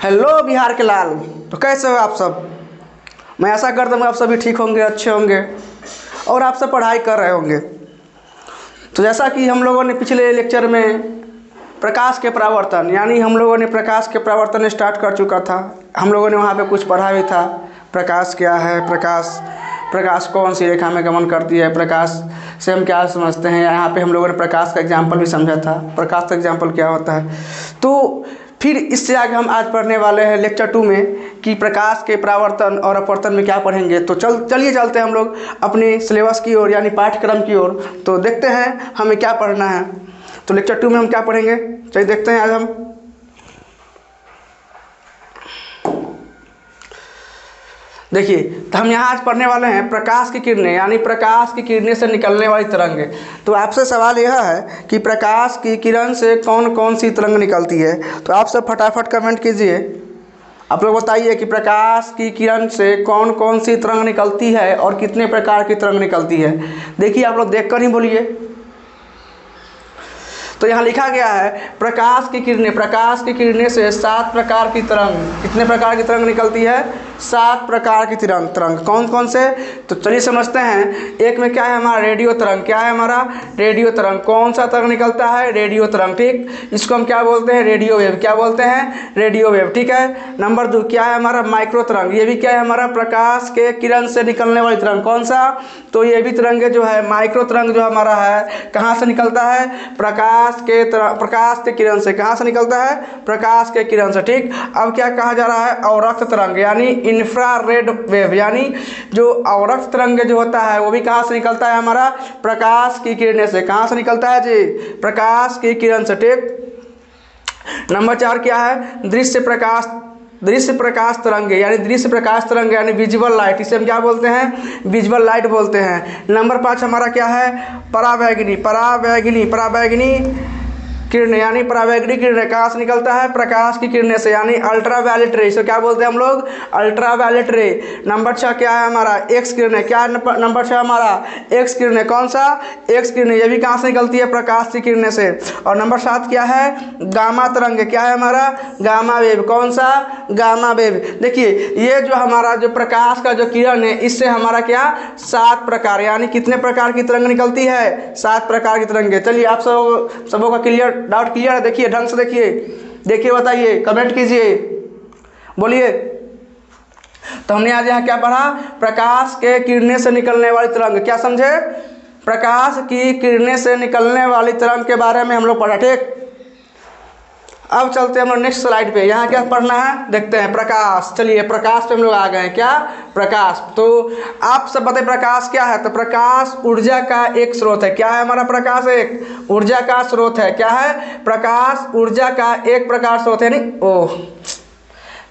Hello Bihar के लाल, तो कैसे हो आप सब। मैं आशा करता हूँ आप सभी ठीक होंगे, अच्छे होंगे और आप सब पढ़ाई कर रहे होंगे। तो जैसा कि हम लोगों ने पिछले लेक्चर में प्रकाश के परावर्तन यानी हम लोगों ने प्रकाश के परावर्तन स्टार्ट कर चुका था। हम लोगों ने वहाँ पे कुछ पढ़ा भी था, प्रकाश क्या है, प्रकाश कौन सी रेखा में गमन करती है, प्रकाश से हम क्या समझते हैं। यहाँ पे हम लोगों ने प्रकाश का एग्जाम्पल भी समझा था, प्रकाश का एग्जाम्पल क्या होता है। तो फिर इससे आगे हम आज पढ़ने वाले हैं लेक्चर 2 में कि प्रकाश के परावर्तन और अपवर्तन में क्या पढ़ेंगे। तो चलिए चलते हैं हम लोग अपने सिलेबस की ओर यानी पाठ्यक्रम की ओर। तो देखते हैं हमें क्या पढ़ना है। तो लेक्चर 2 में हम क्या पढ़ेंगे, चलिए देखते हैं आज हम। देखिए, तो हम यहाँ आज पढ़ने वाले हैं प्रकाश की किरणें यानी प्रकाश की किरणें से निकलने वाली तरंगें। तो आपसे सवाल यह है कि प्रकाश की किरण से कौन कौन सी तरंग निकलती है। तो आप सब फटाफट कमेंट कीजिए, आप लोग बताइए कि प्रकाश की किरण से कौन कौन सी तरंग निकलती है और कितने प्रकार की तरंग निकलती है। देखिए, आप लोग देखकर ही बोलिए। तो यहाँ लिखा गया है प्रकाश की किरणें से 7 प्रकार की तरंग, कितने प्रकार की तरंग निकलती है, 7 प्रकार की तरंग। कौन कौन से, तो चलिए समझते हैं। एक में क्या है हमारा रेडियो तरंग, क्या है हमारा रेडियो तरंग। कौन सा तरंग निकलता है, रेडियो तरंग, ठीक। इसको हम क्या बोलते हैं, रेडियो वेव, क्या बोलते हैं, रेडियो वेव, ठीक है। नंबर 2 क्या है हमारा माइक्रो तरंग, ये भी क्या है हमारा प्रकाश के किरण से निकलने वाली तरंग। कौन सा, तो ये भी तरंग जो है माइक्रो तरंग जो हमारा है कहाँ से निकलता है, प्रकाश के किरण से। कहाँ से निकलता है, प्रकाश के किरण से, ठीक। अब क्या कहा जा रहा है, अवरक्त तरंग यानी इंफ्रारेड वेव, यानी जो अवरक्त तरंग जो होता है वो भी कहाँ से निकलता है हमारा, प्रकाश की किरणें से। कहाँ से निकलता है जी, प्रकाश की किरण से, ठीक। नंबर 4 क्या है, दृश्य प्रकाश तरंगे यानी दृश्य प्रकाश तरंग यानी विजुअल लाइट, इसे हम क्या बोलते हैं, विजुअल लाइट बोलते हैं। नंबर 5 हमारा क्या है, परावैंगिनी किरणें यानी परावैंगिनी किरणें। कहाँ से निकलता है, प्रकाश की किरणें से यानी अल्ट्रावायलेट रे, इसे क्या बोलते हैं हम लोग, अल्ट्रावायलेट रे। नंबर 6 क्या है हमारा, एक्स किरणें, क्या नंबर 6 हमारा एक्स किरणें। कौन सा, एक्स किरणें, ये भी कहाँ से निकलती है, प्रकाश की किरणें से। और नंबर 7 क्या है, गामा तरंग, क्या है हमारा, गामा वेव। कौन सा, गामा वेव। देखिए, ये जो हमारा जो प्रकाश का जो किरण है इससे हमारा क्या 7 प्रकार यानी कितने प्रकार की तरंग निकलती है, 7 प्रकार की तरंगें। चलिए आप सबों का डाउट क्लियर है। देखिए ढंग से देखिए बताइए, कमेंट कीजिए, बोलिए। तो हमने आज यहाँ क्या पढ़ा, प्रकाश के किरणें से निकलने वाली तरंग, क्या समझे, प्रकाश की किरणें से निकलने वाली तरंग के बारे में हम लोग पढ़ा, ठीक। अब चलते हैं हम लोग नेक्स्ट स्लाइड पे। यहाँ क्या पढ़ना है देखते हैं, प्रकाश। चलिए प्रकाश पे हम लोग आ गए हैं, क्या, प्रकाश। तो आप सब बताइए प्रकाश क्या है। तो प्रकाश ऊर्जा का एक स्रोत है। क्या है हमारा, प्रकाश एक ऊर्जा का स्रोत है। क्या है, प्रकाश ऊर्जा का एक प्रकार स्रोत है। नहीं, ओह,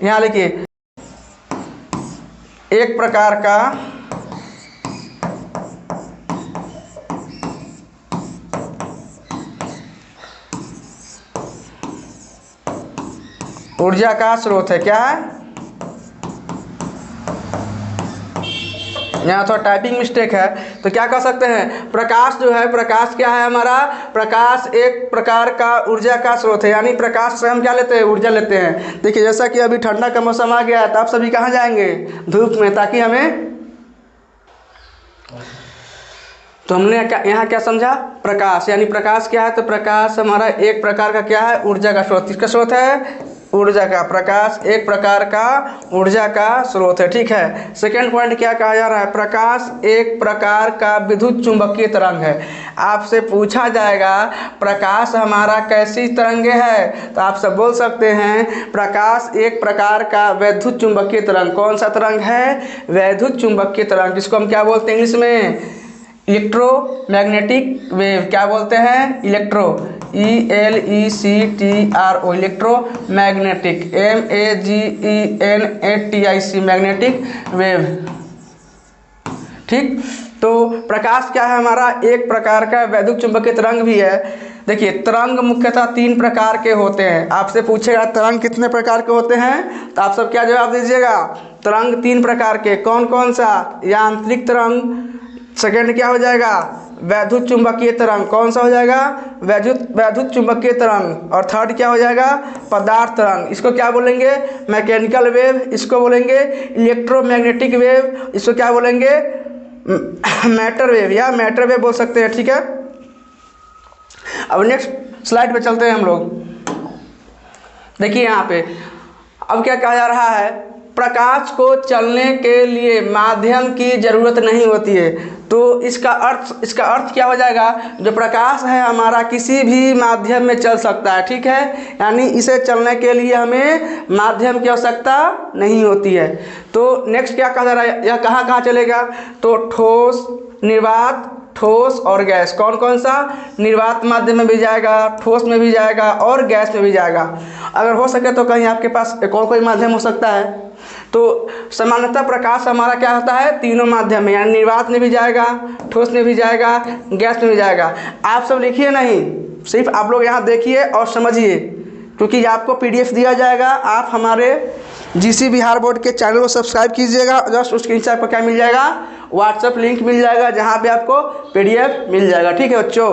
यहाँ लिखिए एक प्रकार का ऊर्जा का स्रोत है। क्या है, यहाँ थोड़ा टाइपिंग मिस्टेक है तो क्या कह सकते हैं, प्रकाश जो है, प्रकाश क्या है हमारा, प्रकाश एक प्रकार का ऊर्जा का स्रोत है। यानी प्रकाश से हम क्या लेते हैं, ऊर्जा लेते हैं। देखिए जैसा कि अभी ठंडा का मौसम आ गया है तो आप सभी कहाँ जाएंगे, धूप में, ताकि हमें, तो हमने यहाँ क्या समझा, प्रकाश यानी प्रकाश क्या है, तो प्रकाश हमारा एक प्रकार का क्या है, ऊर्जा का स्रोत। किसका स्रोत है, ऊर्जा का। प्रकाश एक प्रकार का ऊर्जा का स्रोत है, ठीक है। सेकेंड पॉइंट क्या कहा जा रहा है, प्रकाश एक प्रकार का विद्युत चुंबकीय तरंग है। आपसे पूछा जाएगा प्रकाश हमारा कैसी तरंगे है, तो आप सब बोल सकते हैं प्रकाश एक प्रकार का वैद्युत चुंबकीय तरंग। कौन सा तरंग है, वैद्युत चुंबकीय तरंग, जिसको हम क्या बोलते हैं इंग्लिश में, इलेक्ट्रोमैग्नेटिक वेव। क्या बोलते हैं, electro, ELECTRO, electromagnetic, MAGNETIC, magnetic wave, ठीक। तो प्रकाश क्या है हमारा, एक प्रकार का वैद्युत चुंबकीय तरंग भी है। देखिए तरंग मुख्यतः 3 प्रकार के होते हैं। आपसे पूछेगा तरंग कितने प्रकार के होते हैं, तो आप सब क्या जवाब दीजिएगा, तरंग 3 प्रकार के। कौन कौन सा, यांत्रिक तरंग, सेकेंड क्या हो जाएगा, वैद्युत चुंबकीय तरंग। कौन सा हो जाएगा? वैद्युत चुंबकीय तरंग। और थर्ड क्या हो जाएगा? पदार्थ तरंग। इसको क्या बोलेंगे? Mechanical wave. इसको बोलेंगे इलेक्ट्रोमैग्नेटिक वेव। इसको क्या बोलेंगे? मैटर वेव या मैटर वेव बोल सकते हैं। ठीक है, अब नेक्स्ट स्लाइड पे चलते हैं हम लोग। देखिए यहाँ पे अब क्या कहा जा रहा है, प्रकाश को चलने के लिए माध्यम की जरूरत नहीं होती है। तो इसका अर्थ क्या हो जाएगा? जो प्रकाश है हमारा किसी भी माध्यम में चल सकता है। ठीक है, यानी इसे चलने के लिए हमें माध्यम की आवश्यकता नहीं होती है। तो नेक्स्ट क्या कहा जा रहा है, यह कहाँ कहाँ चलेगा? तो ठोस, निर्वात, ठोस और गैस। कौन कौन सा? निर्वात माध्यम में भी जाएगा, ठोस में भी जाएगा और गैस में भी जाएगा। अगर हो सके तो कहीं आपके पास एक और कोई माध्यम हो सकता है। तो सामान्यतः प्रकाश हमारा क्या होता है? तीनों माध्यम में, यानी निर्वात में भी जाएगा, ठोस में भी जाएगा, गैस में भी जाएगा। आप सब लिखिए नहीं, सिर्फ आप लोग यहाँ देखिए और समझिए, क्योंकि आपको PDF दिया जाएगा। आप हमारे GC बिहार बोर्ड के चैनल को सब्सक्राइब कीजिएगा। जस्ट उसके नीचे आपको क्या मिल जाएगा? व्हाट्सएप लिंक मिल जाएगा, जहाँ पे आपको PDF मिल जाएगा। ठीक है बच्चों,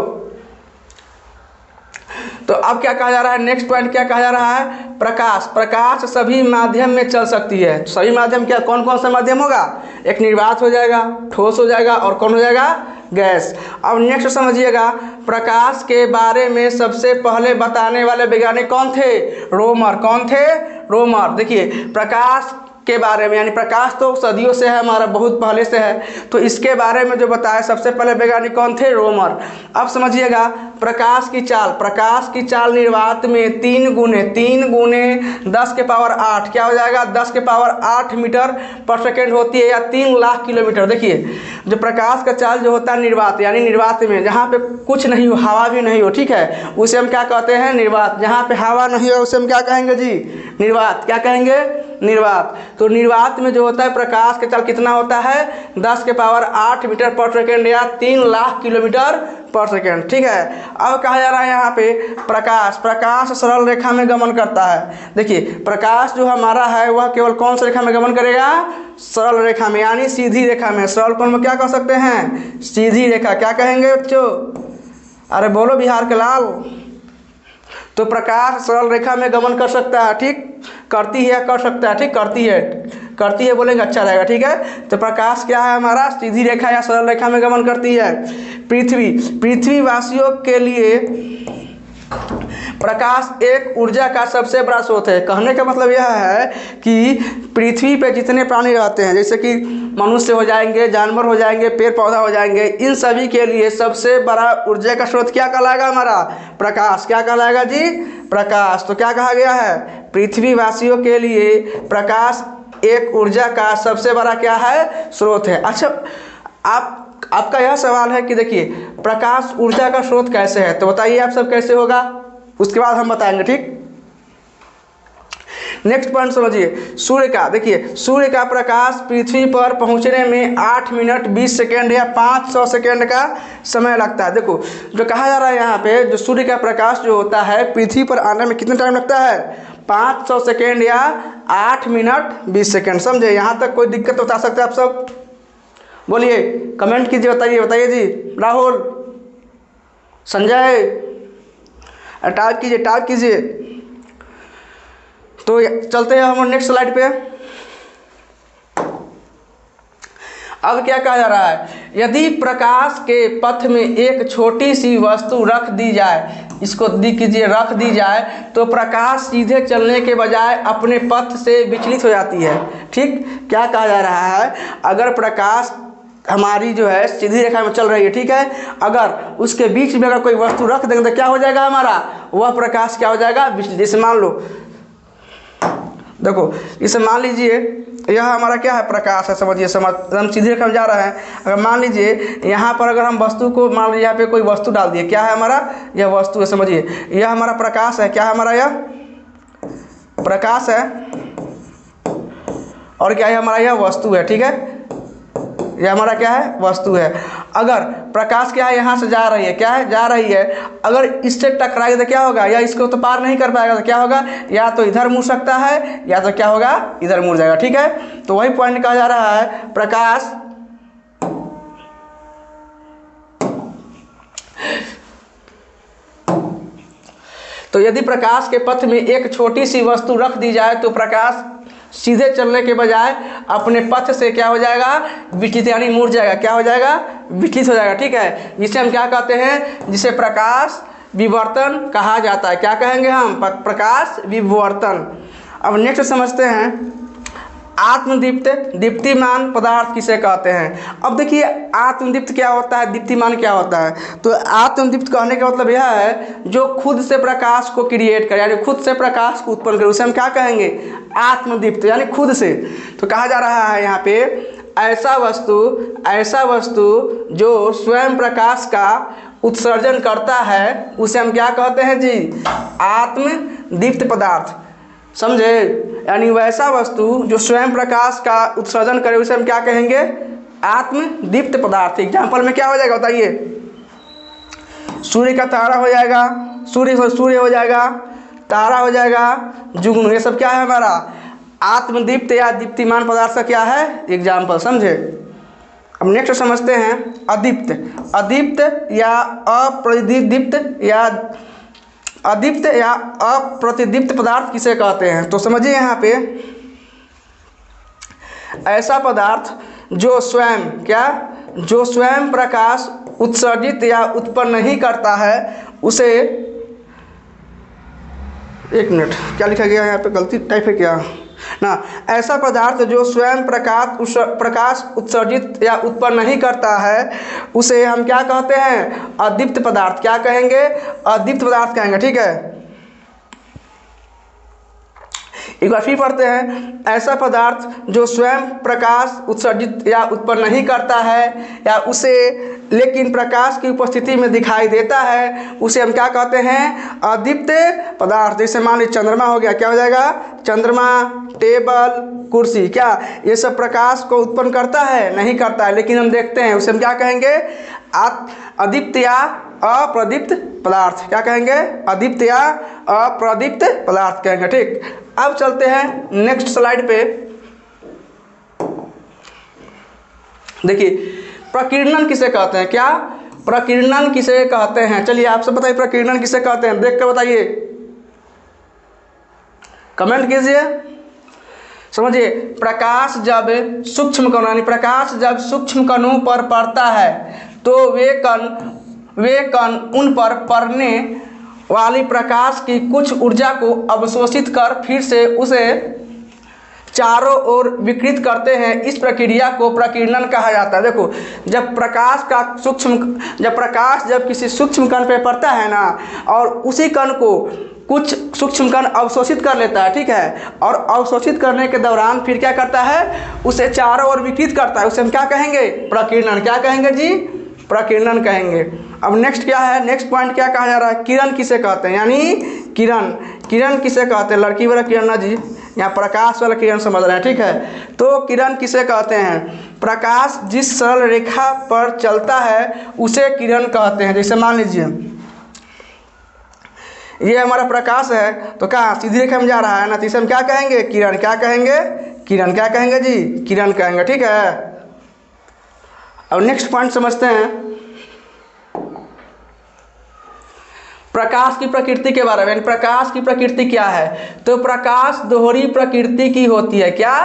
तो अब क्या कहा जा रहा है? नेक्स्ट पॉइंट क्या कहा जा रहा है? प्रकाश सभी माध्यम में चल सकती है। सभी माध्यम क्या, कौन कौन सा माध्यम होगा? एक निर्वात हो जाएगा, ठोस हो जाएगा और कौन हो जाएगा? गैस। अब नेक्स्ट समझिएगा, प्रकाश के बारे में सबसे पहले बताने वाले वैज्ञानिक कौन थे? रोमर। कौन थे? रोमर। देखिए प्रकाश के बारे में, यानी प्रकाश तो सदियों से है हमारा, बहुत पहले से है, तो इसके बारे में जो बताया सबसे पहले वैज्ञानिक कौन थे? रोमर। अब समझिएगा, प्रकाश की चाल निर्वात में 3 गुने 10 के पावर 8 क्या हो जाएगा? 10 के पावर 8 मीटर पर सेकेंड होती है, या 3 लाख किलोमीटर। देखिए जो प्रकाश का चाल जो होता है निर्वात, यानी निर्वात में जहाँ पे कुछ नहीं हो, हवा भी नहीं हो, ठीक है, उसे हम क्या कहते हैं? निर्वात। जहाँ पे हवा नहीं हो उसे हम क्या कहेंगे जी? निर्वात। क्या कहेंगे? निर्वात। तो निर्वात में जो होता है प्रकाश का चाल कितना होता है? 10 के पावर 8 मीटर पर सेकेंड या 3 लाख किलोमीटर पर सेकेंड। ठीक है, अब कहा जा रहा है यहाँ पे प्रकाश सरल रेखा में गमन करता है। देखिए प्रकाश जो हमारा है वह केवल कौन सी रेखा में गमन करेगा? सरल रेखा में, यानी सीधी रेखा में। सरल को हम क्या कह सकते हैं? सीधी रेखा। क्या कहेंगे बच्चों? अरे बोलो बिहार के लाल। तो प्रकाश सरल रेखा में गमन कर सकता है। ठीक, करती है, कर सकता है। ठीक, करती है बोलेंगे अच्छा रहेगा। ठीक है, तो प्रकाश क्या है हमारा? सीधी रेखा या सरल रेखा में गमन करती है। पृथ्वी वासियों के लिए प्रकाश एक ऊर्जा का सबसे बड़ा स्रोत है। कहने का मतलब यह है कि पृथ्वी पे जितने प्राणी रहते हैं, जैसे कि मनुष्य हो जाएंगे, जानवर हो जाएंगे, पेड़ पौधा हो जाएंगे, इन सभी के लिए सबसे बड़ा ऊर्जा का स्रोत क्या कहलाएगा हमारा? प्रकाश। क्या कहलाएगा जी? प्रकाश। तो क्या कहा गया है? पृथ्वीवासियों के लिए प्रकाश एक ऊर्जा का सबसे बड़ा क्या है? स्रोत है। अच्छा, आपका यह सवाल है कि देखिए प्रकाश ऊर्जा का स्रोत कैसे है, तो बताइए आप सब कैसे होगा, उसके बाद हम बताएंगे। ठीक, नेक्स्ट पॉइंट समझिए, सूर्य का। देखिए सूर्य का प्रकाश पृथ्वी पर पहुंचने में 8 मिनट 20 सेकेंड या 500 सेकेंड का समय लगता है। देखो जो कहा जा रहा है यहाँ पे, जो सूर्य का प्रकाश जो होता है पृथ्वी पर आने में कितना टाइम लगता है? 500 सेकेंड या 8 मिनट 20 सेकेंड। समझे? यहाँ तक कोई दिक्कत बता सकते हैं आप सब? बोलिए, कमेंट कीजिए, बताइए जी। राहुल, संजय, टाइप कीजिए। तो चलते हैं हम नेक्स्ट स्लाइड पे। अब क्या कहा जा रहा है? यदि प्रकाश के पथ में एक छोटी सी वस्तु रख दी जाए, इसको कीजिए, रख दी जाए, तो प्रकाश सीधे चलने के बजाय अपने पथ से विचलित हो जाती है। ठीक, क्या कहा जा रहा है? अगर प्रकाश हमारी जो है सीधी रेखा में चल रही है, ठीक है, अगर उसके बीच में अगर कोई वस्तु रख देंगे तो क्या हो जाएगा हमारा? वह प्रकाश क्या हो जाएगा? विचलित। जैसे मान लो, देखो इसे मान लीजिए यह हमारा क्या है? प्रकाश है। समझिए, हम सीधी रेखा में जा रहे हैं। अगर मान लीजिए यहाँ पर अगर हम वस्तु को, मान लीजिए यहाँ पे कोई वस्तु डाल दिए, क्या है हमारा? यह वस्तु है। समझिए, यह हमारा प्रकाश है। क्या है हमारा? यह प्रकाश है। और क्या है हमारा? यह वस्तु है। ठीक है, यह हमारा क्या है? वस्तु है। अगर प्रकाश क्या है? यहाँ से जा रही है, क्या है? जा रही है। अगर इससे टकराएगी तो क्या होगा? या इसको तो पार नहीं कर पाएगा तो क्या होगा? या तो इधर मुड़ सकता है या तो क्या होगा? इधर मुड़ जाएगा। ठीक है, तो वही पॉइंट कहा जा रहा है, तो यदि प्रकाश के पथ में एक छोटी सी वस्तु रख दी जाए तो प्रकाश सीधे चलने के बजाय अपने पथ से क्या हो जाएगा, विचलित यानी मुड़ जाएगा। क्या हो जाएगा, विचलित हो जाएगा। ठीक है, जिसे हम क्या कहते हैं, जिसे प्रकाश विवर्तन कहा जाता है। क्या कहेंगे हम, प्रकाश विवर्तन। अब नेक्स्ट समझते हैं आत्मदीप्त दीप्तिमान पदार्थ किसे कहते हैं। अब देखिए आत्मदीप्त क्या होता है, दीप्तिमान क्या होता है। तो आत्मदीप्त कहने का मतलब यह है जो खुद से प्रकाश को क्रिएट करे, यानी खुद से प्रकाश को उत्पन्न करे, उसे हम क्या कहेंगे, आत्मदीप्त, यानी खुद से। तो कहा जा रहा है यहाँ पे ऐसा वस्तु जो स्वयं प्रकाश का उत्सर्जन करता है उसे हम क्या कहते हैं जी, आत्मदीप्त पदार्थ। समझे, यानी वैसा वस्तु जो स्वयं प्रकाश का उत्सर्जन करे उसे हम क्या कहेंगे, आत्मदीप्त पदार्थ। एग्जाम्पल में क्या हो जाएगा बताइए, सूर्य का तारा हो जाएगा, सूर्य हो जाएगा, तारा हो जाएगा, जुगनू, ये सब क्या है हमारा आत्मदीप्त या दीप्तिमान पदार्थ का क्या है एग्जाम्पल। समझे। अब नेक्स्ट समझते हैं अदीप्त या अप्रतिदीप्त पदार्थ किसे कहते हैं। तो समझिए यहाँ पे ऐसा पदार्थ जो स्वयं प्रकाश उत्सर्जित या उत्पन्न नहीं करता है उसे, एक मिनट क्या लिखा गया यहाँ पे, गलती टाइप है क्या ना। ऐसा पदार्थ जो स्वयं प्रकाश उत्सर्जित या उत्पन्न नहीं करता है उसे हम क्या कहते हैं, अदीप्त पदार्थ। क्या कहेंगे, अदीप्त पदार्थ कहेंगे। ठीक है, एक बार फिर पढ़ते हैं ऐसा पदार्थ जो स्वयं प्रकाश उत्सर्जित या उत्पन्न नहीं करता है या उसे लेकिन प्रकाश की उपस्थिति में दिखाई देता है उसे हम क्या कहते हैं, अदीप्त पदार्थ। जैसे मान लीजिए चंद्रमा हो गया, क्या हो जाएगा, चंद्रमा, टेबल, कुर्सी, क्या ये सब प्रकाश को उत्पन्न करता है, नहीं करता है, लेकिन हम देखते हैं, उसे हम क्या कहेंगे, अदीप्त या अप्रदीप्त पदार्थ। क्या कहेंगे, अदीप्त या अप्रदीप्त पदार्थ कहेंगे। ठीक, अब चलते हैं नेक्स्ट स्लाइड पे। देखिए प्रकीर्णन किसे कहते हैं, क्या प्रकीर्णन किसे कहते हैं। चलिए आप सब बताइए प्रकीर्णन किसे कहते हैं, देख कर बताइए, कमेंट कीजिए। समझिए प्रकाश जब सूक्ष्म कणों यानी प्रकाश जब सूक्ष्म कणों पर पड़ता है तो वे कण उन पर पड़ने वाली प्रकाश की कुछ ऊर्जा को अवशोषित कर फिर से उसे चारों ओर विकृत करते हैं। इस प्रक्रिया को प्रकीर्णन कहा जाता है। देखो जब प्रकाश जब किसी सूक्ष्म कण पे पड़ता है ना और उसी कण को कुछ सूक्ष्म कण अवशोषित कर लेता है, ठीक है, और अवशोषित करने के दौरान फिर क्या करता है, उसे चारों ओर विकृत करता है, उसे हम क्या कहेंगे, प्रकीर्णन। क्या कहेंगे जी, प्रकीर्णन कहेंगे। अब नेक्स्ट क्या है, नेक्स्ट पॉइंट क्या कहा जा रहा है, किरण किसे कहते हैं, यानी किरण किसे कहते हैं, लड़की वाला किरण ना जी, यहाँ प्रकाश वाला किरण समझ रहे हैं, ठीक है। तो किरण किसे कहते हैं, प्रकाश जिस सरल रेखा पर चलता है उसे किरण कहते हैं। जैसे मान लीजिए ये हमारा प्रकाश है तो क्या सीधी रेखा में जा रहा है ना, तो इसे हम क्या कहेंगे, किरण। क्या कहेंगे, किरण। क्या कहेंगे जी, किरण कहेंगे, ठीक है। अब नेक्स्ट पॉइंट समझते हैं प्रकाश की प्रकृति के बारे में। प्रकाश की प्रकृति क्या है, तो प्रकाश दोहरी प्रकृति की होती है। क्या,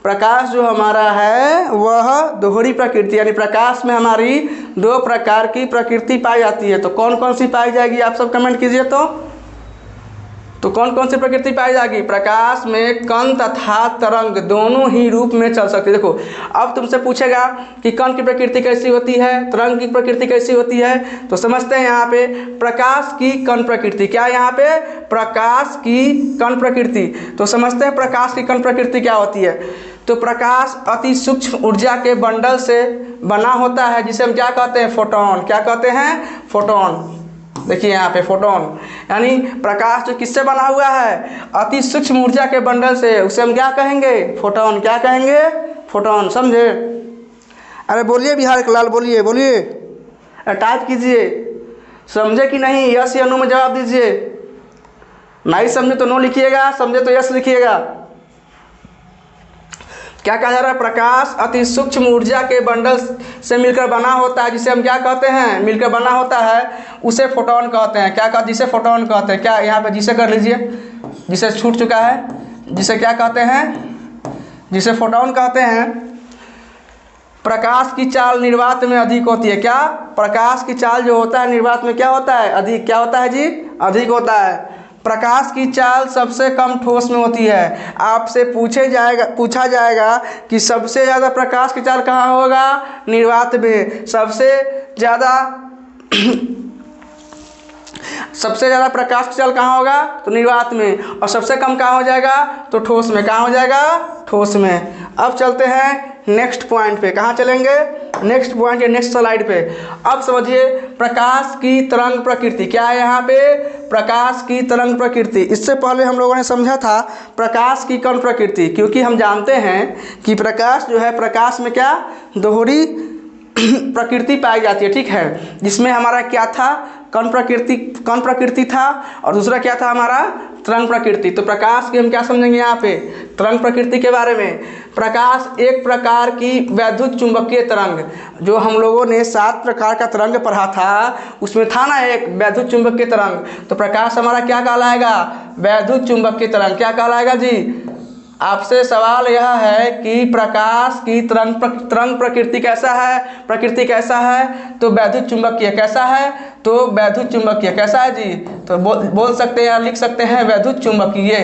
प्रकाश जो हमारा है वह दोहरी प्रकृति, यानी प्रकाश में हमारी दो प्रकार की प्रकृति पाई जाती है। तो कौन कौन सी पाई जाएगी, आप सब कमेंट कीजिए। तो कौन कौन सी प्रकृति पाई जाएगी, प्रकाश में कण तथा तरंग दोनों ही रूप में चल सकती है। देखो अब तुमसे पूछेगा कि कण की प्रकृति कैसी होती है, तरंग की प्रकृति कैसी होती है, तो समझते हैं यहाँ पे प्रकाश की कण प्रकृति। क्या यहाँ पे, प्रकाश की कण प्रकृति। तो समझते हैं प्रकाश की कण प्रकृति क्या होती है। तो प्रकाश अति सूक्ष्म ऊर्जा के बंडल से बना होता है जिसे हम क्या कहते हैं, फोटोन। क्या कहते हैं, फोटोन। देखिए यहाँ पे फोटोन, यानी प्रकाश जो किससे बना हुआ है, अति सूक्ष्म ऊर्जा के बंडल से, उसे हम क्या कहेंगे, फोटोन। क्या कहेंगे, फोटोन। समझे। अरे बोलिए बिहार के लाल, बोलिए बोलिए, टाइप कीजिए, समझे कि नहीं, यस या नो में जवाब दीजिए। नहीं समझे तो नो लिखिएगा, समझे तो यस लिखिएगा। क्या कहा जा रहा है? प्रकाश अति सूक्ष्म ऊर्जा के बंडल से मिलकर बना होता है, जिसे हम क्या कहते हैं? मिलकर बना होता है, उसे फोटोन कहते हैं। क्या कहते? जिसे फोटोन कहते हैं। क्या यहाँ पे जिसे कर लीजिए, जिसे छूट चुका है, जिसे क्या कहते हैं? जिसे फोटोन कहते हैं। प्रकाश की चाल निर्वात में अधिक होती है। क्या? प्रकाश की चाल जो होता है निर्वात में क्या होता है? अधिक। क्या होता है जी? अधिक होता है। प्रकाश की चाल सबसे कम ठोस में होती है। आपसे पूछा जाएगा कि सबसे ज़्यादा प्रकाश की चाल कहाँ होगा? निर्वात में। सबसे ज़्यादा प्रकाश की चाल कहाँ होगा? तो निर्वात में। और सबसे कम कहाँ हो जाएगा? तो ठोस में। कहाँ हो जाएगा? ठोस में। अब चलते हैं नेक्स्ट पॉइंट पे। कहाँ चलेंगे? नेक्स्ट पॉइंट या नेक्स्ट स्लाइड पे। अब समझिए प्रकाश की तरंग प्रकृति। क्या है यहाँ पे? प्रकाश की तरंग प्रकृति। इससे पहले हम लोगों ने समझा था प्रकाश की कण प्रकृति, क्योंकि हम जानते हैं कि प्रकाश जो है, प्रकाश में क्या दोहरी प्रकृति पाई जाती है, ठीक है। जिसमें हमारा क्या था? कण प्रकृति था, और दूसरा क्या था हमारा? तरंग प्रकृति। तो प्रकाश की हम क्या समझेंगे यहाँ पे? तरंग प्रकृति के बारे में। प्रकाश एक प्रकार की वैद्युत चुंबकीय तरंग, जो हम लोगों ने 7 प्रकार का तरंग पढ़ा था, उसमें था ना एक वैद्युत चुंबकीय तरंग। तो प्रकाश हमारा क्या कहलाएगा? वैद्युत चुंबकीय तरंग। क्या कहलाएगा जी? आपसे सवाल यह है कि प्रकाश की तरंग प्रकृति कैसा है? प्रकृति कैसा है? तो वैद्युत चुंबकीय। कैसा है? तो वैद्युत चुंबकीय। कैसा है जी? तो बोल सकते हैं, लिख सकते हैं वैद्युत चुंबकीय।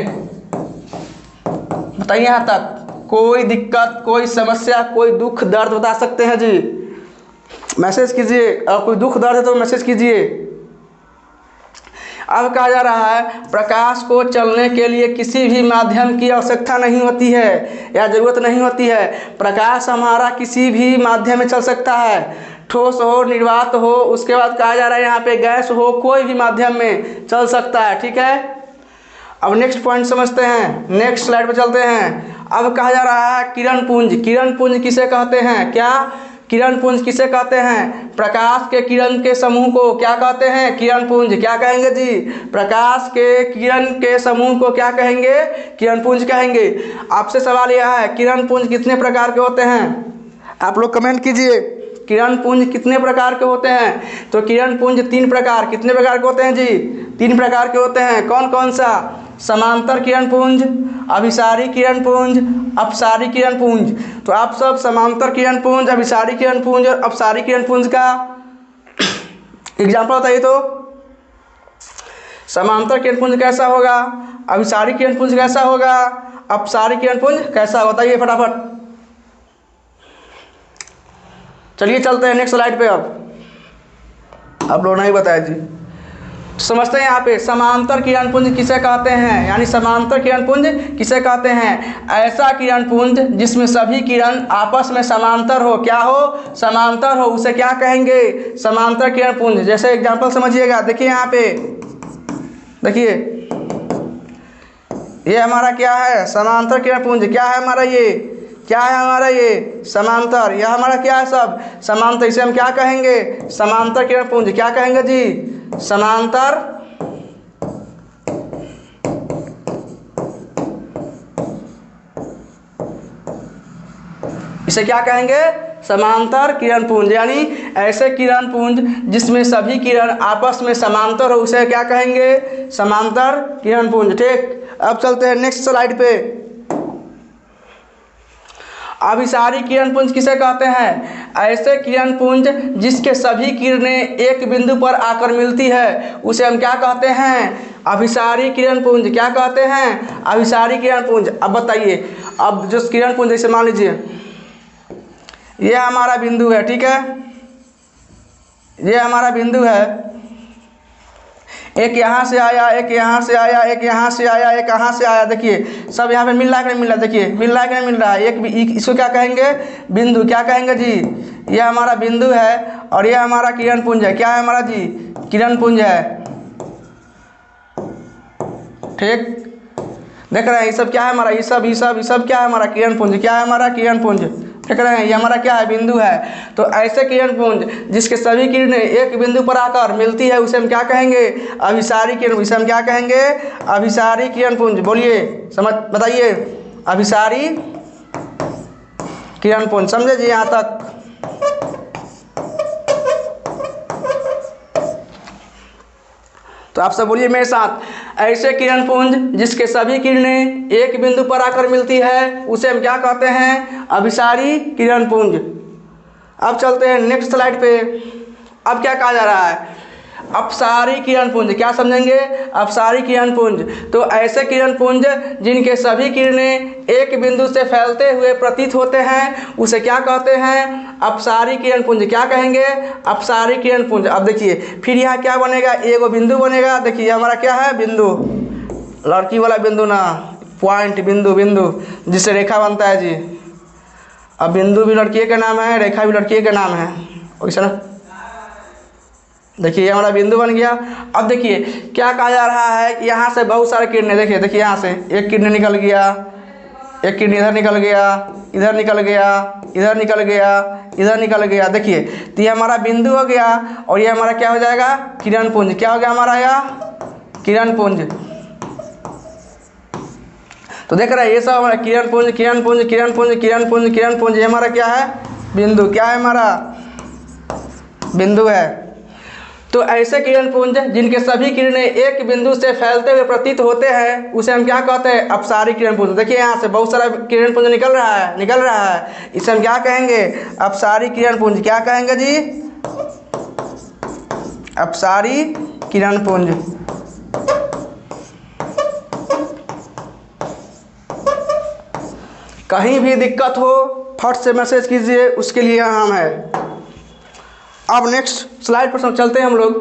बताइए यहाँ तक कोई दिक्कत, कोई समस्या, कोई दुख दर्द बता सकते हैं जी? मैसेज कीजिए। और कोई दुख दर्द है तो मैसेज कीजिए। अब कहा जा रहा है प्रकाश को चलने के लिए किसी भी माध्यम की आवश्यकता नहीं होती है या ज़रूरत नहीं होती है। प्रकाश हमारा किसी भी माध्यम में चल सकता है, ठोस हो, निर्वात हो, उसके बाद कहा जा रहा है यहाँ पे गैस हो, कोई भी माध्यम में चल सकता है, ठीक है। अब नेक्स्ट पॉइंट समझते हैं, नेक्स्ट स्लाइड पर चलते हैं। अब कहा जा रहा है किरण पुंज। किरण पुंज किसे कहते हैं? क्या? किरण पुंज किसे कहते हैं? प्रकाश के किरण के समूह को क्या कहते हैं? किरण पुंज। क्या कहेंगे जी? प्रकाश के किरण के समूह को क्या कहेंगे? किरण पुंज कहेंगे। आपसे सवाल यह है किरण पुंज कितने प्रकार के होते हैं? आप लोग कमेंट कीजिए, किरण पुंज कितने प्रकार के होते हैं? तो किरण पुंज 3 प्रकार। कितने प्रकार के होते हैं जी? 3 प्रकार के होते हैं। कौन कौन सा? समांतर किरण पुंज, अभिसारी किरण पुंज, अपसारी किरण पुंज। तो आप सब समांतर किरण पुंज, अभिसारी किरण पुंज और अपसारी किरण पुंज का एग्जाम्पल बताइए। तो समांतर किरण पुंज कैसा होगा? अभिसारी किरण पुंज कैसा होगा? अपसारी किरण पुंज कैसा? बताइए फटाफट। चलिए चलते हैं नेक्स्ट स्लाइड पे। अब आप लोग नहीं बताया जी। समझते हैं यहाँ पे समांतर किरण पुंज किसे कहते हैं, यानी समांतर किरण पुंज किसे कहते हैं? ऐसा किरण पुंज जिसमें सभी किरण आपस में समांतर हो। क्या हो? समांतर हो, उसे क्या कहेंगे? समांतर किरण पुंज। जैसे एग्जांपल समझिएगा, देखिए यहाँ पे, देखिए ये हमारा क्या है? समांतर किरण पुंज। क्या है हमारा ये? क्या है हमारा ये? समांतर। यह हमारा क्या है? सब समांतर। इसे हम क्या कहेंगे? समांतर किरण पुंज। क्या कहेंगे जी? समांतर। इसे क्या कहेंगे? समांतर किरण पुंज। यानी ऐसे किरण पुंज जिसमें सभी किरण आपस में समांतर हो, उसे क्या कहेंगे? समांतर किरण पुंज, ठीक। अब चलते हैं नेक्स्ट स्लाइड पे। अभिसारी किरण पुंज किसे कहते हैं? ऐसे किरण पुंज जिसके सभी किरणें एक बिंदु पर आकर मिलती है, उसे हम क्या कहते हैं? अभिसारी किरण पुंज। क्या कहते हैं? अभिसारी किरण पुंज। अब बताइए, अब जो किरण पुंज, जैसे मान लीजिए ये हमारा बिंदु है, ठीक है, ये हमारा बिंदु है। एक यहाँ से आया, एक यहाँ से आया, एक यहाँ से आया, एक यहाँ से आया। देखिए सब यहाँ पे मिल रहा है कि नहीं मिल रहा? देखिए मिल रहा है कि नहीं मिल रहा है? इसको क्या कहेंगे? बिंदु। क्या कहेंगे जी? ये हमारा बिंदु है और ये हमारा किरण पुंज है। क्या है हमारा जी? किरण पुंज है, ठीक। देख रहे हैं ये सब क्या है हमारा? ये सब क्या है हमारा? किरण पुंज। क्या है हमारा? किरण पुंज। देख रहे हैं ये हमारा क्या है? बिंदु है। तो ऐसे किरण पुंज जिसके सभी किरणें एक बिंदु पर आकर मिलती है, उसे हम क्या कहेंगे? अभिसारी किरण। इसे हम क्या कहेंगे? अभिसारी किरण पुंज। बोलिए, समझ बताइए। अभिसारी किरण पुंज। समझे जी यहाँ तक? तो आप सब बोलिए मेरे साथ, ऐसे किरण पुंज जिसके सभी किरणें एक बिंदु पर आकर मिलती है उसे हम क्या कहते हैं? अभिसारी किरण पुंज। अब चलते हैं नेक्स्ट स्लाइड पे। अब क्या कहा जा रहा है? अपसारी किरण पुंज। क्या समझेंगे? अपसारी किरण पुंज। तो ऐसे किरण पुंज जिनके सभी किरणें एक बिंदु से फैलते हुए प्रतीत होते हैं उसे क्या कहते हैं? अपसारी किरण पुंज। क्या कहेंगे? अपसारी किरण पुंज। अब देखिए फिर यहाँ क्या बनेगा? एगो बिंदु बनेगा। देखिए हमारा क्या है? बिंदु, लड़की वाला बिंदु ना, पॉइंट, बिंदु, बिंदु जिससे रेखा बनता है जी। अब बिंदु भी लड़की का नाम है, रेखा भी लड़की का नाम है, वैसे ना। देखिए हमारा बिंदु बन गया। अब देखिए क्या कहा जा रहा है कि यहाँ से बहुत सारे किरणें, देखिए यहाँ से एक किरण निकल गया, एक किरण इधर निकल गया, इधर निकल गया, इधर निकल गया, इधर निकल गया। देखिए तो ये हमारा बिंदु हो गया और ये हमारा क्या हो जाएगा? किरण पुंज। क्या हो गया हमारा? यह किरण पुंज। तो देख रहे हैं ये सब हमारा किरण पुंज, किरण पुंज, किरण पुंज, किरण पुंज, किरण पुंज। ये हमारा क्या है? बिंदु। क्या है हमारा? बिंदु है। तो ऐसे किरण पुंज जिनके सभी किरणें एक बिंदु से फैलते हुए प्रतीत होते हैं उसे हम क्या कहते हैं? अपसारी किरण पुंज। देखिए यहाँ से बहुत सारा किरण पुंज निकल रहा है, इसे हम क्या कहेंगे? अपसारी किरण पुंज। क्या कहेंगे जी? अपसारी किरण पुंज। कहीं भी दिक्कत हो फट से मैसेज कीजिए, उसके लिए हम है। अब नेक्स्ट स्लाइड पर चलते हैं हम लोग।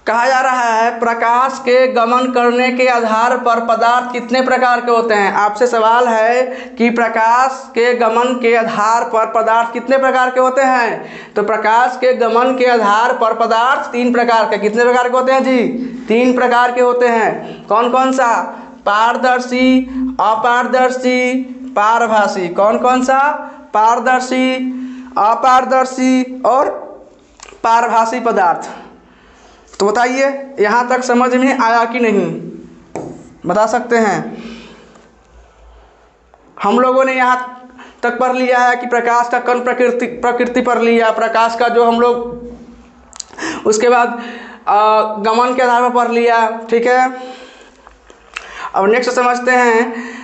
कहा जा रहा है प्रकाश के गमन करने के आधार पर पदार्थ कितने प्रकार के होते हैं? आपसे सवाल है कि प्रकाश के गमन के आधार पर पदार्थ कितने प्रकार के होते हैं? तो प्रकाश के गमन के आधार पर पदार्थ 3 प्रकार के। कितने प्रकार के होते हैं जी? 3 प्रकार के होते हैं। कौन कौन सा? पारदर्शी, अपारदर्शी, पारभासी। कौन कौन सा? पारदर्शी, अपारदर्शी और पारभासी पदार्थ। तो बताइए यहाँ तक समझ में आया कि नहीं? बता सकते हैं? हम लोगों ने यहाँ तक पढ़ लिया है कि प्रकाश का कण प्रकृति पर लिया, प्रकाश का जो हम लोग उसके बाद गमन के आधार पर पढ़ लिया। ठीक है, अब नेक्स्ट समझते हैं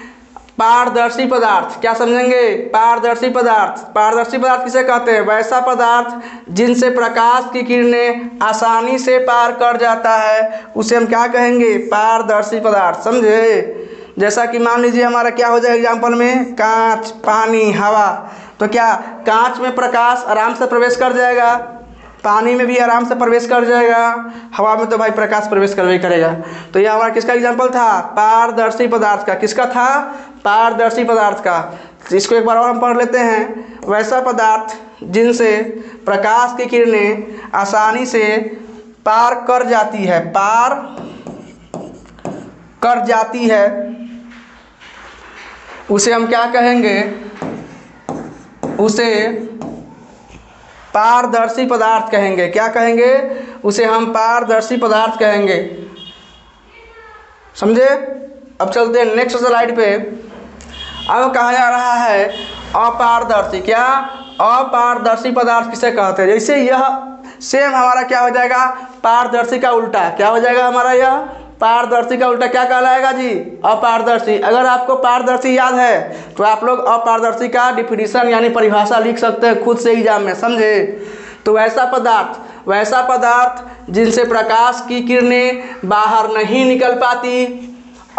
पारदर्शी पदार्थ। क्या समझेंगे? पारदर्शी पदार्थ। पारदर्शी पदार्थ किसे कहते हैं? वैसा पदार्थ जिनसे प्रकाश की किरणें आसानी से पार कर जाता है उसे हम क्या कहेंगे? पारदर्शी पदार्थ। समझे? जैसा कि मान लीजिए हमारा क्या हो जाएगा एग्जाम्पल में? कांच, पानी, हवा। तो क्या कांच में प्रकाश आराम से प्रवेश कर जाएगा, पानी में भी आराम से प्रवेश कर जाएगा, हवा में तो भाई प्रकाश प्रवेश कर ही करेगा। तो यह हमारा किसका एग्जाम्पल था? पारदर्शी पदार्थ का। किसका था? पारदर्शी पदार्थ का। इसको एक बार और हम पढ़ लेते हैं। वैसा पदार्थ जिनसे प्रकाश की किरणें आसानी से पार कर जाती है, पार कर जाती है, उसे हम क्या कहेंगे? उसे पारदर्शी पदार्थ कहेंगे। क्या कहेंगे? उसे हम पारदर्शी पदार्थ कहेंगे। समझे? अब चलते हैं नेक्स्ट स्लाइड पे। अब कहा जा रहा है अपारदर्शी। क्या? अपारदर्शी पदार्थ किसे कहते हैं? जैसे यह सेम हमारा क्या हो जाएगा? पारदर्शी का उल्टा। क्या हो जाएगा हमारा? यह पारदर्शी का उल्टा क्या कहलाएगा जी? अपारदर्शी। अगर आपको पारदर्शी याद है तो आप लोग अपारदर्शी का डिफिनीशन यानी परिभाषा लिख सकते हैं खुद से एग्जाम में। समझे? तो वैसा पदार्थ जिनसे प्रकाश की किरणें बाहर नहीं निकल पाती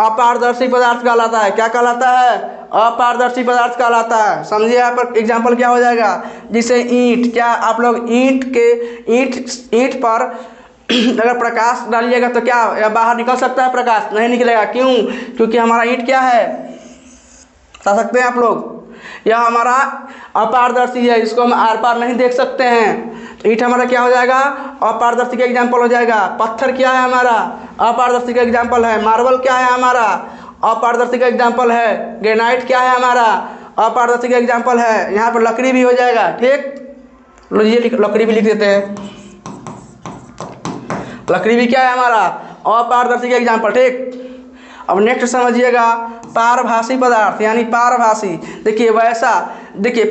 अपारदर्शी पदार्थ कहलाता है। क्या कहलाता है? अपारदर्शी पदार्थ कहलाता है। समझिए यहाँ पर एग्जाम्पल क्या हो जाएगा? जैसे ईंट। क्या आप लोग ईंट पर अगर प्रकाश डालिएगा तो क्या या बाहर निकल सकता है? प्रकाश नहीं निकलेगा। क्यों? क्योंकि हमारा ईंट क्या है? बता सकते हैं आप लोग? यह हमारा अपारदर्शी है, इसको हम आर पार नहीं देख सकते हैं। तो ईंट हमारा क्या हो जाएगा? अपारदर्शी का एग्जाम्पल हो जाएगा। पत्थर क्या है हमारा? अपारदर्शी का एग्जाम्पल है। मार्बल क्या है हमारा? अपारदर्शी का एग्जाम्पल है। ग्रेनाइट क्या है हमारा? अपारदर्शी का एग्जाम्पल है। यहाँ पर लकड़ी भी हो जाएगा। ठीक, लीजिए लकड़ी भी लिख देते हैं। लकड़ी भी क्या है हमारा? अपारदर्शी का एग्जाम्पल। ठीक, अब नेक्स्ट समझिएगा पारभासी पदार्थ यानी पारभासी। देखिए वैसा देखिए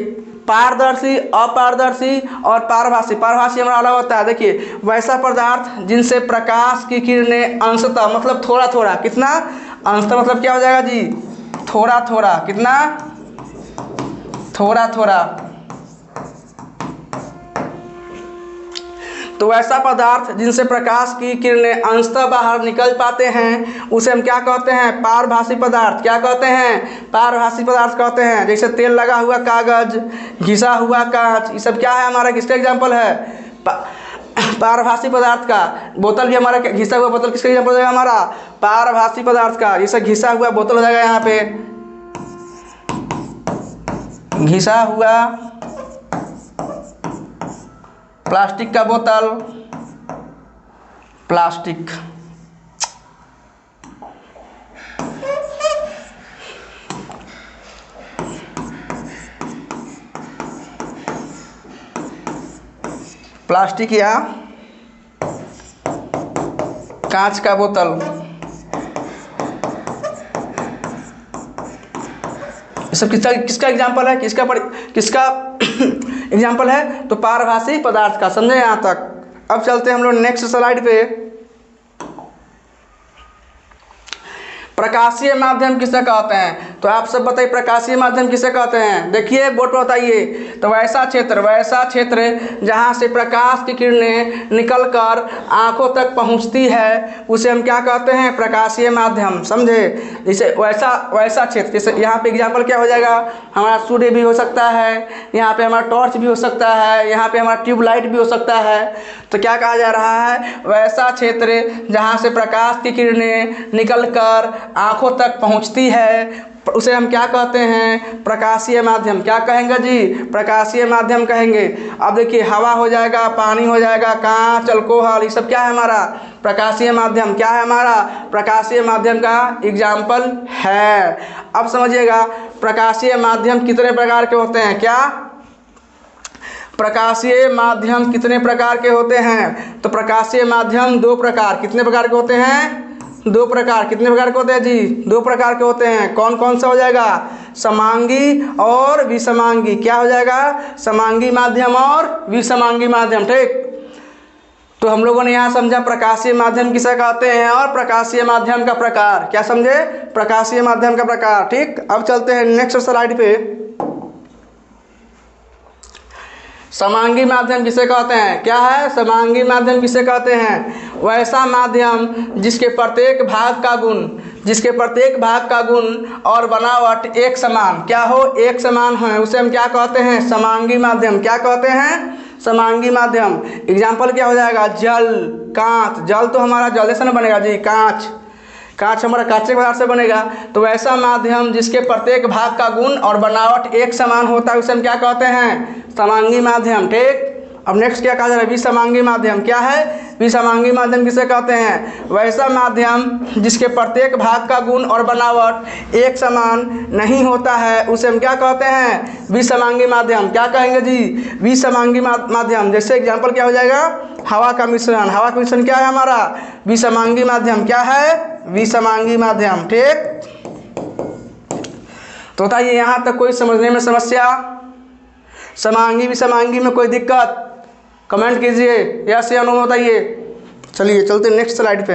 पारदर्शी, अपारदर्शी और पारभासी। पारभासी हमारा अलग होता है। देखिए वैसा पदार्थ जिनसे प्रकाश की किरणें अंशतः मतलब थोड़ा थोड़ा, कितना अंशतः मतलब क्या हो जाएगा जी, थोड़ा थोड़ा, कितना थोड़ा थोड़ा। तो ऐसा पदार्थ जिनसे प्रकाश की किरणें अंशतः बाहर निकल पाते हैं उसे हम क्या कहते हैं, पारभासी पदार्थ। क्या कहते हैं, पारभासी पदार्थ कहते हैं। जैसे तेल लगा हुआ कागज, घिसा हुआ कांच, ये सब क्या है हमारा, किसका एग्जाम्पल है, पारभासी पदार्थ का। बोतल भी हमारा, घिसा हुआ बोतल किसका एग्जाम्पल हो जाएगा हमारा, पारभासी पदार्थ का। जैसे घिसा हुआ बोतल हो जाएगा यहाँ पे, घिसा हुआ प्लास्टिक का बोतल, प्लास्टिक। प्लास्टिक या कांच का बोतल, ये सब किसका एग्जाम्पल है, किसका एग्जाम्पल है, तो पारभासी पदार्थ का। समझे यहाँ तक। अब चलते हैं हम लोग नेक्स्ट स्लाइड पे। प्रकाशीय माध्यम किसे कहते हैं, तो आप सब बताइए प्रकाशीय माध्यम किसे कहते हैं। देखिए बोर्ड पर बताइए। तो वैसा क्षेत्र जहाँ से प्रकाश की किरणें निकलकर आंखों तक पहुँचती है उसे हम क्या कहते हैं, प्रकाशीय माध्यम। समझे। जैसे वैसा क्षेत्र, जैसे यहाँ पे एग्जाम्पल क्या हो जाएगा, हमारा सूर्य भी हो सकता है, यहाँ पे हमारा टॉर्च भी हो सकता है, यहाँ पे हमारा ट्यूबलाइट भी हो सकता है। तो क्या कहा जा रहा है, वैसा क्षेत्र जहाँ से प्रकाश की किरणें निकलकर आंखों तक पहुंचती है उसे हम क्या कहते हैं, प्रकाशीय माध्यम। क्या कहेंगे जी, प्रकाशीय माध्यम कहेंगे। अब देखिए हवा हो जाएगा, पानी हो जाएगा, कांच, अल्कोहल, ये सब क्या है हमारा, प्रकाशीय माध्यम। क्या है हमारा, प्रकाशीय माध्यम का एग्जाम्पल है। अब समझिएगा प्रकाशीय माध्यम कितने प्रकार के होते हैं। क्या प्रकाशीय माध्यम कितने प्रकार के होते हैं, तो प्रकाशीय माध्यम दो प्रकार, कितने प्रकार के होते हैं, दो प्रकार। कितने प्रकार के होते हैं जी, दो प्रकार के होते हैं। कौन कौन सा हो जाएगा, समांगी और विसमांगी। क्या हो जाएगा, समांगी माध्यम और विसमांगी माध्यम। ठीक। तो हम लोगों ने यहाँ समझा प्रकाशीय माध्यम किसे कहते हैं और प्रकाशीय माध्यम का प्रकार। क्या समझे, प्रकाशीय माध्यम का प्रकार। ठीक। अब चलते हैं नेक्स्ट स्लाइड पे। समांगी माध्यम किसे कहते हैं, क्या है, समांगी माध्यम किसे कहते हैं, वैसा माध्यम जिसके प्रत्येक भाग का गुण और बनावट एक समान, क्या हो, एक समान है, उसे हम क्या कहते हैं, समांगी माध्यम। क्या कहते हैं, समांगी माध्यम। एग्जाम्पल क्या हो जाएगा, जल, कांच। जल तो हमारा जल से न बनेगा जी, कांच हमारा कांच के पदार्थ से बनेगा। तो वैसा माध्यम जिसके प्रत्येक भाग का गुण और बनावट एक समान होता है उसे हम क्या कहते हैं, समांगी माध्यम। ठीक। अब नेक्स्ट क्या कहा जा रहा है, विसमांगी माध्यम। क्या है, विसमांगी माध्यम किसे कहते हैं, वैसा माध्यम जिसके प्रत्येक भाग का गुण और बनावट एक समान नहीं होता है उसे हम क्या कहते हैं, विसमांगी माध्यम। क्या कहेंगे जी, विसमांगी माध्यम। जैसे एग्जाम्पल क्या हो जाएगा, हवा का मिश्रण। हवा का मिश्रण क्या है हमारा, विसमांगी माध्यम। क्या है, विसमांगी माध्यम। ठीक। तो बताइए यहाँ तक कोई समझने में समस्या, समांगी विसमांगी में कोई दिक्कत, कमेंट कीजिए, यस या नो बताइए। चलिए चलते नेक्स्ट स्लाइड पे।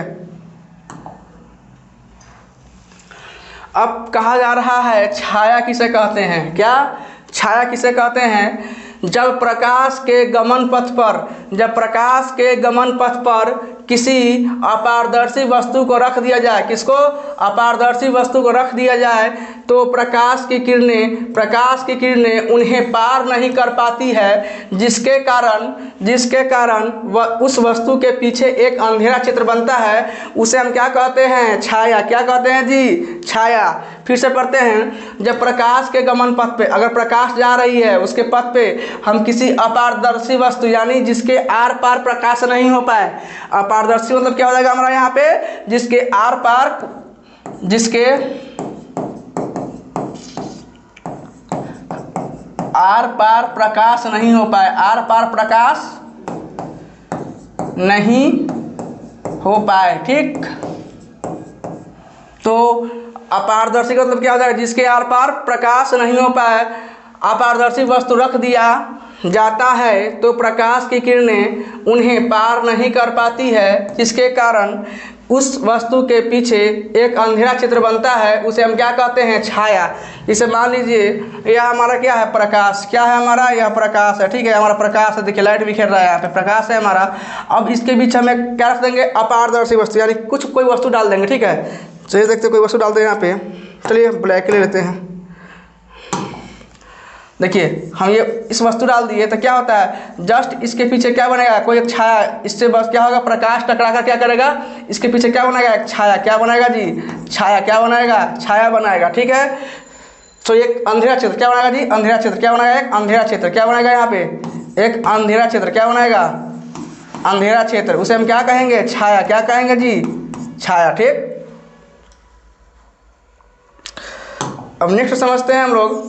अब कहा जा रहा है छाया किसे कहते हैं। क्या, छाया किसे कहते हैं, जब प्रकाश के गमन पथ पर किसी अपारदर्शी वस्तु को रख दिया जाए, किसको, अपारदर्शी वस्तु को रख दिया जाए तो प्रकाश की किरणें उन्हें पार नहीं कर पाती है, जिसके कारण उस वस्तु के पीछे एक अंधेरा चित्र बनता है, उसे हम क्या कहते हैं, छाया। क्या कहते हैं जी, छाया। फिर से पढ़ते हैं, जब प्रकाश के गमन पथ पे, अगर प्रकाश जा रही है उसके पथ पे हम किसी अपारदर्शी वस्तु यानी जिसके आर पार प्रकाश नहीं हो पाए, अपारदर्शी मतलब क्या हो जाएगा हमारा यहाँ पे, जिसके आर पार प्रकाश नहीं हो पाए, आर पार प्रकाश नहीं हो पाए। ठीक। तो अपारदर्शी का मतलब क्या हो जाएगा, जिसके आर पार प्रकाश नहीं हो पाए। अपारदर्शी वस्तु रख दिया जाता है तो प्रकाश की किरणें उन्हें पार नहीं कर पाती है, जिसके कारण उस वस्तु के पीछे एक अंधेरा चित्र बनता है। उसे हम क्या कहते हैं? छाया। इसे मान लीजिए यह हमारा क्या है? प्रकाश। क्या है हमारा? यह प्रकाश है, ठीक है, हमारा प्रकाश है। देखिए लाइट बिखेर रहा है, यहाँ पे प्रकाश है हमारा। अब इसके बीच हमें क्या रख देंगे? अपारदर्शी वस्तु, यानी कोई वस्तु डाल देंगे, ठीक है। चलिए देखते कोई वस्तु डालते हैं यहाँ पे। चलिए ब्लैक ले लेते हैं। देखिए हम ये इस वस्तु डाल दिए तो क्या होता है? जस्ट इसके पीछे क्या बनेगा? कोई एक छाया। इससे बस क्या होगा? प्रकाश टकरा कर क्या करेगा? इसके पीछे क्या बनेगा? एक छाया। क्या बनाएगा जी? छाया। क्या बनाएगा? छाया बनाएगा, ठीक है। तो एक अंधेरा क्षेत्र क्या बनाएगा जी? अंधेरा क्षेत्र क्या बनाएगा? एक अंधेरा क्षेत्र क्या बनाएगा? यहाँ पे एक अंधेरा क्षेत्र क्या बनाएगा? अंधेरा क्षेत्र। उसे हम क्या कहेंगे? छाया। क्या कहेंगे जी? छाया, ठीक। अब नेक्स्ट समझते हैं हम लोग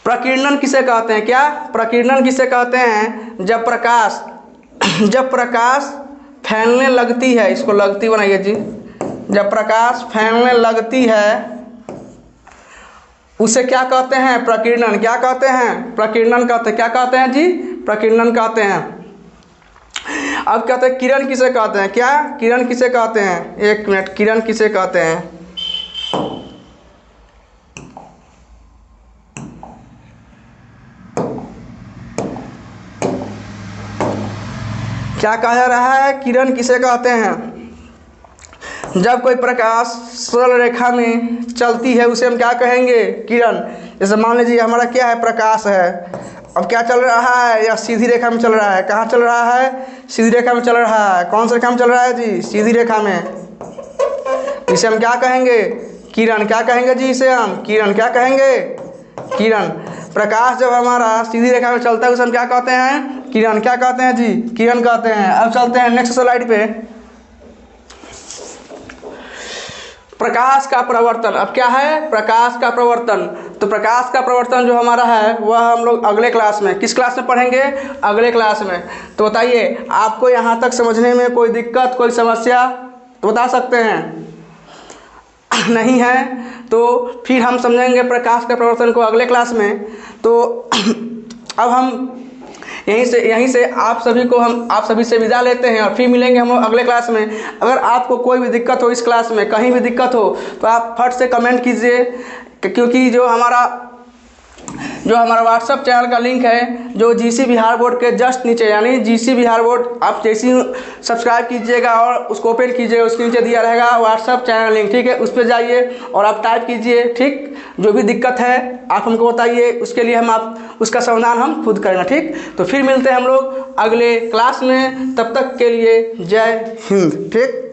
प्रकीर्णन किसे कहते हैं? क्या प्रकीर्णन किसे कहते हैं? जब प्रकाश फैलने लगती है, इसको लगती बनाइए जी। जब प्रकाश फैलने लगती है उसे क्या कहते हैं? प्रकीर्णन। क्या कहते हैं? प्रकीर्णन कहते हैं। क्या कहते हैं जी? प्रकीर्णन कहते हैं। अब कहते हैं किरण किसे कहते हैं? क्या किरण किसे कहते हैं? एक मिनट, किरण किसे कहते हैं? क्या कहा जा रहा है? किरण किसे कहते हैं? जब कोई प्रकाश सरल रेखा में चलती है उसे हम क्या कहेंगे? किरण। जैसे मान लीजिए हमारा क्या है? प्रकाश है। अब क्या चल रहा है? यह सीधी रेखा में चल रहा है। कहाँ चल रहा है? सीधी रेखा में चल रहा है। कौन सी रेखा में चल रहा है जी? सीधी रेखा में। इसे हम क्या कहेंगे? किरण। क्या कहेंगे जी? इसे हम किरण। क्या कहेंगे? किरण। प्रकाश जब हमारा सीधी रेखा में चलता है उसे हम क्या कहते हैं? किरण। क्या कहते हैं जी? किरण कहते हैं। अब चलते हैं नेक्स्ट स्लाइड पे। प्रकाश का प्रवर्तन। अब क्या है? प्रकाश का प्रवर्तन। तो प्रकाश का प्रवर्तन जो हमारा है वह हम लोग अगले क्लास में, किस क्लास में पढ़ेंगे? अगले क्लास में। तो बताइए आपको यहाँ तक समझने में कोई दिक्कत, कोई समस्या तो बता सकते हैं? नहीं है तो फिर हम समझेंगे प्रकाश के प्रवर्तन को अगले क्लास में। तो अब हम यहीं से आप सभी से विदा लेते हैं और फिर मिलेंगे हम लोग अगले क्लास में। अगर आपको कोई भी दिक्कत हो इस क्लास में, कहीं भी दिक्कत हो तो आप फट से कमेंट कीजिए, क्योंकि जो हमारा व्हाट्सअप चैनल का लिंक है जो जीसी बिहार बोर्ड के जस्ट नीचे, यानी जीसी बिहार बोर्ड, आप जैसे ही सब्सक्राइब कीजिएगा और उसको ओपन कीजिए, उसके नीचे दिया रहेगा व्हाट्सअप चैनल लिंक, ठीक है। उस पर जाइए और आप टाइप कीजिए, ठीक। जो भी दिक्कत है आप हमको बताइए, उसके लिए उसका समाधान हम खुद करेंगे, ठीक। तो फिर मिलते हैं हम लोग अगले क्लास में, तब तक के लिए जय हिंद, ठीक।